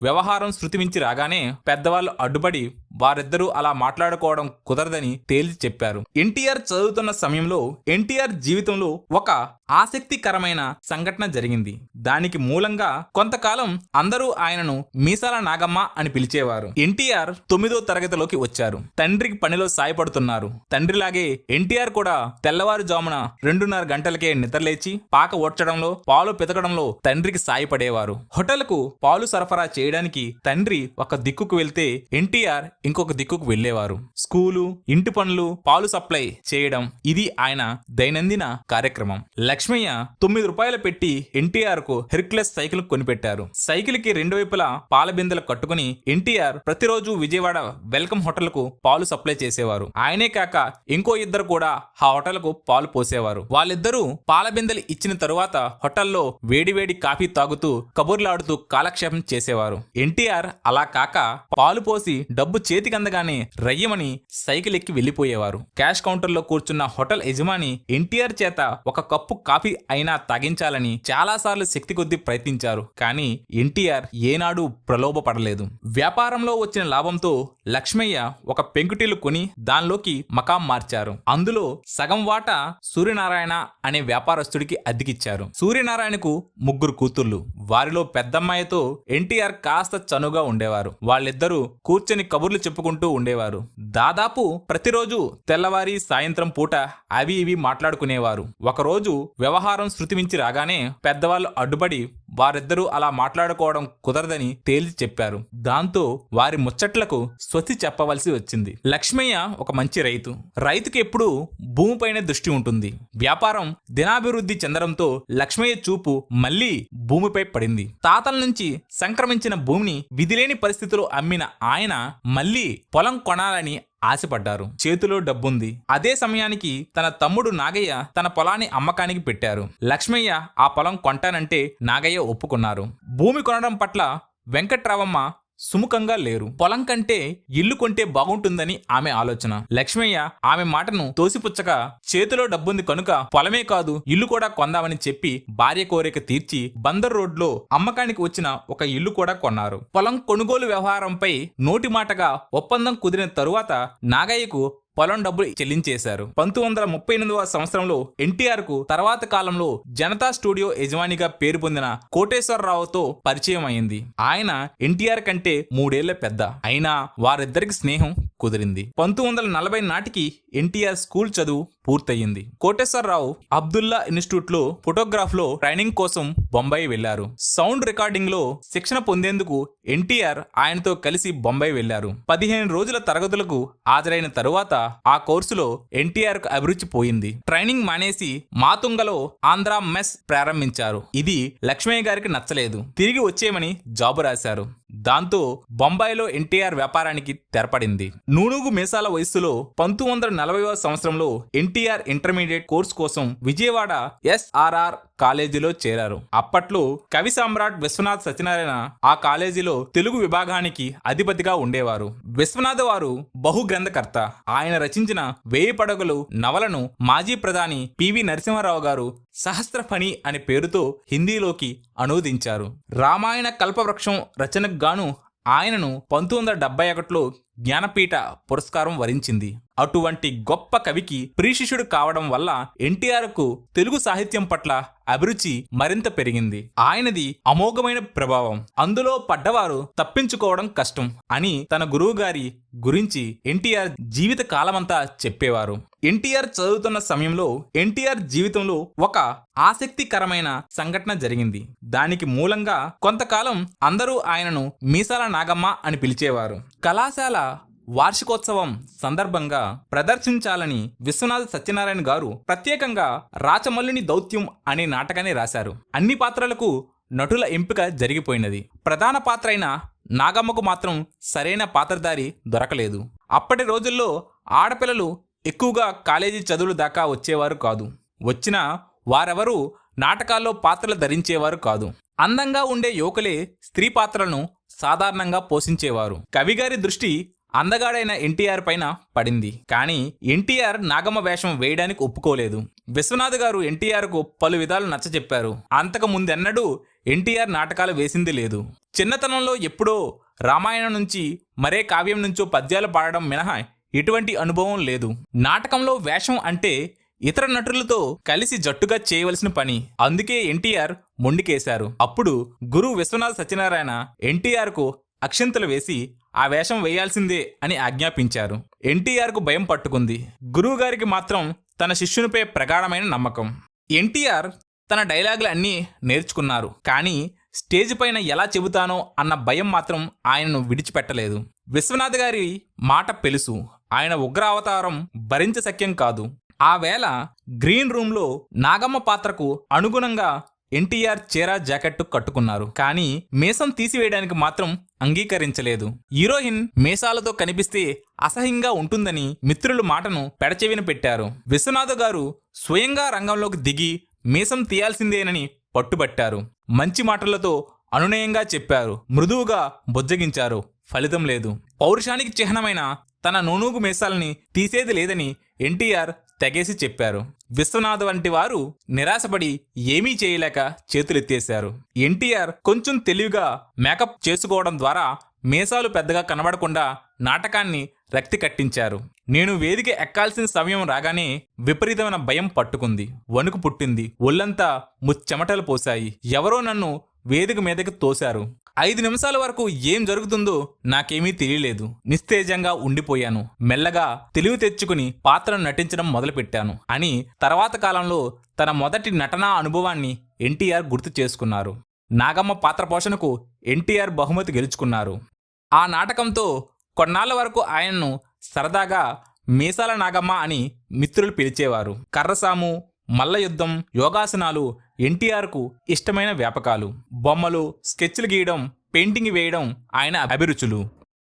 వ్యవహారం శృతిమించి రాగానే పెద్దవాళ్ళు అడ్డుపడి వారిద్దరూ అలా మాట్లాడుకోవడం కుదరదని తేల్చి చెప్పారు. ఎన్టీఆర్ చదువుతున్న సమయంలో ఎన్టీఆర్ జీవితంలో ఒక ఆసక్తికరమైన సంఘటన జరిగింది. దానికి మూలంగా కొంతకాలం అందరూ ఆయనను మీసాల నాగమ్మ అని పిలిచేవారు. ఎన్టీఆర్ 9వ తరగతిలోకి వచ్చారు. తండ్రికి పనిలో సాయపడుతున్నారు. తండ్రిలాగే ఎన్టీఆర్ కూడా తెల్లవారుజామున 2:30 గంటలకే నిద్రలేచి పాక ఓడ్చడంలో, పాలు పితకడంలో తండ్రికి సాయపడేవారు. హోటల్కు పాలు సరఫరా చేయడానికి తండ్రి ఒక దిక్కుకు వెళ్తే ఎన్టీఆర్ ఇంకొక దిక్కుకు వెళ్లేవారు. స్కూలు, ఇంటి పనులు, పాలు సప్లై చేయడం ఇది ఆయన దైనందిన కార్యక్రమం. లక్ష్మయ్య 9 రూపాయలు పెట్టి ఎన్టీఆర్ కు హెర్క్యులస్ సైకిల్ కొనిపెట్టారు. సైకిల్ కి 2 వైపులా పాల బిందెలు కట్టుకుని ఎన్టీఆర్ ప్రతిరోజు విజయవాడ వెల్కమ్ హోటల్ కు పాలు సప్లై చేసేవారు. ఆయనే కాక ఇంకో ఇద్దరు కూడా ఆ హోటల్ కు పాలు పోసేవారు. వాళ్ళిద్దరూ పాల బిందెలు ఇచ్చిన తరువాత హోటల్లో వేడివేడి కాఫీ తాగుతూ కబుర్లాడుతూ కాలక్షేపం చేసేవారు. ఎన్టీఆర్ అలా కాక పాలు పోసి డబ్బు చేతికి అందగానే రయ్యమని సైకిల్ ఎక్కి వెళ్లిపోయేవారు. క్యాష్ కౌంటర్ లో కూర్చున్న హోటల్ యజమాని ఎన్టీఆర్ చేత ఒక కప్పు కాఫీ అయినా తాగించాలని చాలాసార్లు శక్తి కొద్దీ ప్రయత్నించారు. కానీ ఎన్టీఆర్ ఏనాడు ప్రలోభపడలేదు. వ్యాపారంలో వచ్చిన లాభంతో లక్ష్మయ్య ఒక పెంకుటిల్లు కొని దానిలోకి మకాం మార్చారు. అందులో సగం వాటా సూర్యనారాయణ అనే వ్యాపారస్తుడికి అద్దెకిచ్చారు. సూర్యనారాయణకు 3 కూతుర్లు. వారిలో పెద్దమ్మాయితో ఎన్టీఆర్ కాస్త చనువుగా ఉండేవారు. వాళ్ళిద్దరూ కూర్చొని కబుర్లు చెప్పుకుంటూ ఉండేవారు. దాదాపు ప్రతిరోజు తెల్లవారి సాయంత్రం పూట అవి ఇవి మాట్లాడుకునేవారు. ఒకరోజు వ్యవహారం శృతిమించి రాగానే పెద్దవాళ్ళు అడ్డుపడి వారిద్దరూ అలా మాట్లాడుకోవడం కుదరదని తేల్చి చెప్పారు. దాంతో వారి ముచ్చట్లకు స్వస్తి చెప్పవలసి వచ్చింది. లక్ష్మయ్య ఒక మంచి రైతు. రైతుకి ఎప్పుడూ భూమిపైనే దృష్టి ఉంటుంది. వ్యాపారం దినాభివృద్ధి చెందడంతో లక్ష్మయ్య చూపు మళ్లీ భూమిపై పడింది. తాతల నుంచి సంక్రమించిన భూమిని విధిలేని పరిస్థితిలో అమ్మిన ఆయన మళ్లీ పొలం కొనాలని ఆశపడ్డారు. చేతిలో డబ్బుంది. అదే సమయానికి తన తమ్ముడు నాగయ్య తన పొలాన్ని అమ్మకానికి పెట్టారు. లక్ష్మయ్య ఆ పొలం కొంటానంటే నాగయ్య ఒప్పుకున్నారు. భూమి కొనడం పట్ల వెంకట్రావమ్మ సుముఖంగా లేరు. పొలం కంటే ఇల్లు కొంటే బాగుంటుందని ఆమె ఆలోచన. లక్ష్మయ్య ఆమె మాటను తోసిపుచ్చక చేతిలో డబ్బుంది కనుక పొలమే కాదు ఇల్లు కూడా కొందామని చెప్పి భార్య కోరిక తీర్చి బందర్ రోడ్లో అమ్మకానికి వచ్చిన ఒక ఇల్లు కూడా కొన్నారు. పొలం కొనుగోలు వ్యవహారంపై నోటి మాటగా ఒప్పందం కుదిరిన తరువాత నాగయ్యకు పొలం డబ్బులు చెల్లించేశారు. 1938వ సంవత్సరంలో ఎన్టీఆర్ కు తర్వాత కాలంలో జనతా స్టూడియో యజమానిగా పేరు పొందిన కోటేశ్వరరావుతో పరిచయం అయింది. ఆయన ఎన్టీఆర్ కంటే 3 ఏళ్ల పెద్ద. అయినా వారిద్దరికి స్నేహం కుదిరింది. 1940 నాటికి ఎన్టీఆర్ స్కూల్ చదువు పూర్తయింది. కోటేశ్వరరావు అబ్దుల్లా ఇన్స్టిట్యూట్ లో ఫోటోగ్రాఫ్ లో ట్రైనింగ్ కోసం బొంబాయి వెళ్లారు. సౌండ్ రికార్డింగ్ లో శిక్షణ పొందేందుకు ఎన్టీఆర్ ఆయనతో కలిసి బొంబాయి వెళ్లారు. 15 రోజుల తరగతులకు హాజరైన తరువాత ఆ కోర్సులో ఎన్టీఆర్ కు అభిరుచి పోయింది. ట్రైనింగ్ మానేసి మాతుంగలో ఆంధ్ర మెస్ ప్రారంభించారు. ఇది లక్ష్మయ్య గారికి నచ్చలేదు. తిరిగి వచ్చేయమని జాబు రాశారు. దాంతో బొంబాయిలో ఎన్టీఆర్ వ్యాపారానికి తెరపడింది. నూనూగు మీసాల వయస్సులో 1940వ సంవత్సరంలో ఎన్టీఆర్ ఇంటర్మీడియట్ కోర్సు కోసం విజయవాడ SRR కాలేజీలో చేరారు. అప్పట్లో కవి సామ్రాట్ విశ్వనాథ్ సత్యనారాయణ ఆ కాలేజీలో తెలుగు విభాగానికి అధిపతిగా ఉండేవారు. విశ్వనాథ్ వారు బహుగ్రంథకర్త. ఆయన రచించిన 1000 పడగలు నవలను మాజీ ప్రధాని పివి నరసింహారావు గారు సహస్రఫణి అనే పేరుతో హిందీలోకి అనువదించారు. రామాయణ కల్పవృక్షం రచనకు గాను ఆయనను 1971లో జ్ఞానపీఠ పురస్కారం వరించింది. అటువంటి గొప్ప కవికి ప్రియశిష్యుడు కావడం వల్ల ఎన్టీఆర్ కు తెలుగు సాహిత్యం పట్ల అభిరుచి మరింత పెరిగింది. ఆయనది అమోఘమైన ప్రభావం. అందులో పడ్డవారు తప్పించుకోవడం కష్టం అని తన గురువు గారి గురించి ఎన్టీఆర్ జీవిత కాలమంతా చెప్పేవారు. ఎన్టీఆర్ చదువుతున్న సమయంలో ఎన్టీఆర్ జీవితంలో ఒక ఆసక్తికరమైన సంఘటన జరిగింది. దానికి మూలంగా కొంతకాలం అందరూ ఆయనను మీసాల నాగమ్మ అని పిలిచేవారు. కళాశాల వార్షికోత్సవం సందర్భంగా ప్రదర్శించాలని విశ్వనాథ సత్యనారాయణ గారు ప్రత్యేకంగా రాచమల్లుని దౌత్యం అనే నాటకాన్ని రాశారు. అన్ని పాత్రలకు నటుల ఎంపిక జరిగిపోయినది. ప్రధాన పాత్ర అయిన నాగమ్మకు మాత్రం సరైన పాత్రధారి దొరకలేదు. అప్పటి రోజుల్లో ఆడపిల్లలు ఎక్కువగా కాలేజీ చదువుల దాకా వచ్చేవారు కాదు. వచ్చినా వారెవరూ నాటకాల్లో పాత్రలు ధరించేవారు కాదు. అందంగా ఉండే యువకులే స్త్రీ పాత్రలను సాధారణంగా పోషించేవారు. కవిగారి దృష్టి అందగాడైన ఎన్టీఆర్ పైన పడింది. కానీ ఎన్టీఆర్ నాగమ్మ వేషం వేయడానికి ఒప్పుకోలేదు. విశ్వనాథ్ గారు ఎన్టీఆర్ కు పలు విధాలు నచ్చజెప్పారు. అంతకు ముందెన్నడూ ఎన్టీఆర్ నాటకాలు వేసింది లేదు. చిన్నతనంలో ఎప్పుడో రామాయణం నుంచి మరే కావ్యం నుంచో పద్యాలు పాడడం మినహా ఎటువంటి అనుభవం లేదు. నాటకంలో వేషం అంటే ఇతర నటులతో కలిసి జట్టుగా చేయవలసిన పని. అందుకే ఎన్టీఆర్ మొండికేశారు. అప్పుడు గురువు విశ్వనాథ సత్యనారాయణ ఎన్టీఆర్కు అక్షింతలు వేసి ఆ వేషం వేయాల్సిందే అని ఆజ్ఞాపించారు. ఎన్టీఆర్కు భయం పట్టుకుంది. గురువుగారికి మాత్రం తన శిష్యునిపై ప్రగాఢమైన నమ్మకం. ఎన్టీఆర్ తన డైలాగులు అన్నీ నేర్చుకున్నారు. కానీ స్టేజ్ పైన ఎలా చెబుతానో అన్న భయం మాత్రం ఆయనను విడిచిపెట్టలేదు. విశ్వనాథ్ గారి మాట పెలుసు. ఆయన ఉగ్ర అవతారం భరించశక్యం కాదు. ఆ వేళ గ్రీన్ రూమ్లో నాగమ్మ పాత్రకు అనుగుణంగా ఎన్టీఆర్ చీర జాకెట్టు కట్టుకున్నారు. కానీ మీసం తీసివేయడానికి మాత్రం అంగీకరించలేదు. హీరోయిన్ మీసాలతో కనిపిస్తే అసహ్యంగా ఉంటుందని మిత్రులు మాటను పెడచెవిన పెట్టారు. విశ్వనాథ్ గారు స్వయంగా రంగంలోకి దిగి మీసం తీయాల్సిందేనని పట్టుబట్టారు. మంచి మాటలతో అనునయంగా చెప్పారు. మృదువుగా బుజ్జగించారు. ఫలితం లేదు. పౌరుషానికి చిహ్నమైన తన నూనూగు మీసాలని తీసేది లేదని ఎన్టీఆర్ తెగేసి చెప్పారు. విశ్వనాథ్ వంటి వారు నిరాశపడి ఏమీ చేయలేక చేతులెత్తేశారు. ఎన్టీఆర్ కొంచెం తెలివిగా మేకప్ చేసుకోవడం ద్వారా మీసాలు పెద్దగా కనబడకుండా నాటకాన్ని రక్తి కట్టించారు. నేను వేదిక ఎక్కాల్సిన సమయం రాగానే విపరీతమైన భయం పట్టుకుంది. వణుకు పుట్టింది. ఒళ్ళంతా ముచ్చెమటలు పోశాయి. ఎవరో నన్ను వేదిక మీదకి తోశారు. 5 నిమిషాల వరకు ఏం జరుగుతుందో నాకేమీ తెలియలేదు. నిస్తేజంగా ఉండిపోయాను. మెల్లగా తెలివి తెచ్చుకుని పాత్రను నటించడం మొదలుపెట్టాను అని తర్వాత కాలంలో తన మొదటి నటనా అనుభవాన్ని ఎన్టీఆర్ గుర్తు చేసుకున్నారు. నాగమ్మ పాత్ర పోషణకు ఎన్టీఆర్ బహుమతి గెలుచుకున్నారు. ఆ నాటకంతో కొన్నాళ్ల వరకు ఆయన్ను సరదాగా మీసాల నాగమ్మ అని మిత్రులు పిలిచేవారు. కర్రసాము, మల్ల యుద్ధం, యోగాసనాలు ఎన్టీఆర్కు ఇష్టమైన వ్యాపకాలు. బొమ్మలు, స్కెచ్లు గీయడం, పెయింటింగ్ వేయడం ఆయన అభిరుచులు.